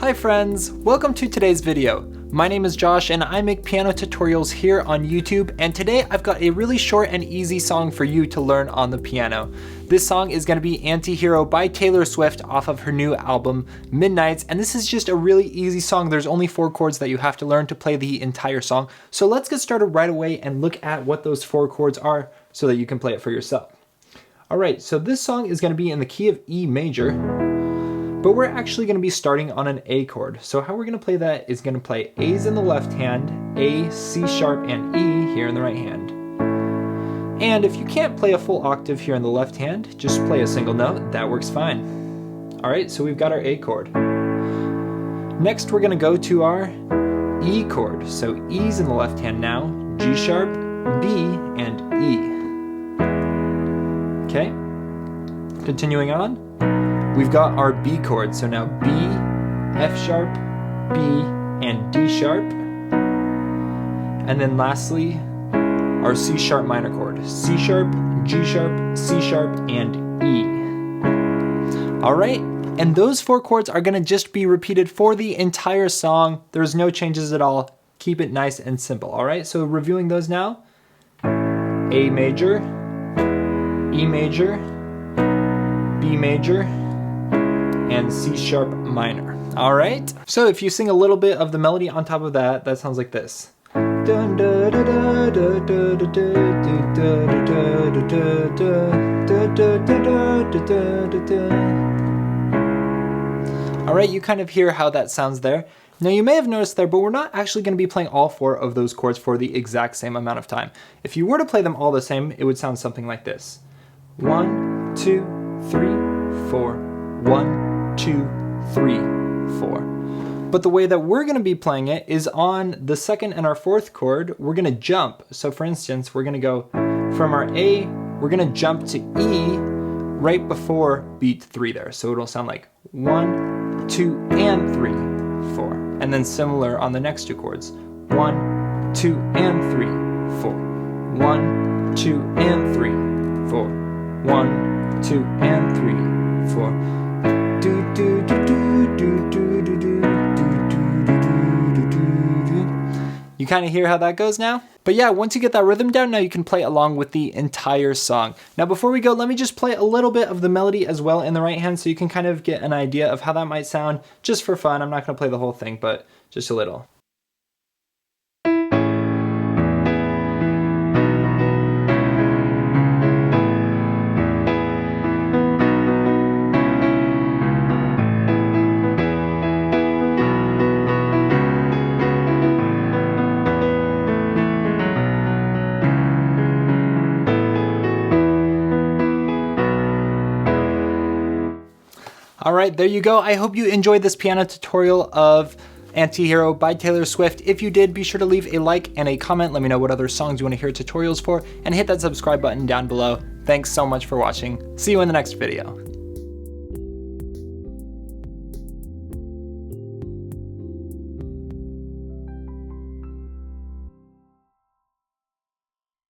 Hi friends, welcome to today's video. My name is Josh and I make piano tutorials here on YouTube, and today I've got a really short and easy song for you to learn on the piano. This song is going to be Anti-Hero by Taylor Swift off of her new album Midnights, and this is just a really easy song. There's only 4 chords that you have to learn to play the entire song. So let's get started right away and look at what those 4 chords are so that you can play it for yourself. Alright, so this song is going to be in the key of E major, but we're actually going to be starting on an A chord. So how we're going to play that is going to play A's in the left hand, A, C sharp, and E here in the right hand. And if you can't play a full octave here in the left hand, just play a single note, that works fine. Alright, so we've got our A chord. Next we're going to go to our E chord. So E's in the left hand now, G sharp, B, and E. Okay, continuing on. We've got our B chord, so now B, F sharp, B, and D sharp. And then lastly, our C sharp minor chord. C sharp, G sharp, C sharp, and E. Alright, and those 4 chords are going to just be repeated for the entire song. There's no changes at all. Keep it nice and simple, alright? So reviewing those now. A major, E major, B major, and C sharp minor. All right. So if you sing a little bit of the melody on top of that, that sounds like this. All right, you kind of hear how that sounds there. Now you may have noticed there, but we're not actually going to be playing all 4 of those chords for the exact same amount of time. If you were to play them all the same, it would sound something like this. 1, 2, 3, 4. 1, 2, 3, 4. But the way that we're going to be playing it is on the 2nd and our 4th chord, we're going to jump. So for instance, we're going to go from our A, we're going to jump to E right before beat 3 there. So it'll sound like 1, 2, and 3, 4. And then similar on the next 2 chords. 1, 2, and 3, 4. 1, 2, and 3, 4. 1, 2, and 3, 4. You kind of hear how that goes now? But yeah, once you get that rhythm down, now you can play along with the entire song. Now before we go, let me just play a little bit of the melody as well in the right hand so you can kind of get an idea of how that might sound just for fun. I'm not going to play the whole thing, but just a little. Alright, there you go. I hope you enjoyed this piano tutorial of Anti-Hero by Taylor Swift. If you did, be sure to leave a like and a comment. Let me know what other songs you want to hear tutorials for, and hit that subscribe button down below. Thanks so much for watching. See you in the next video.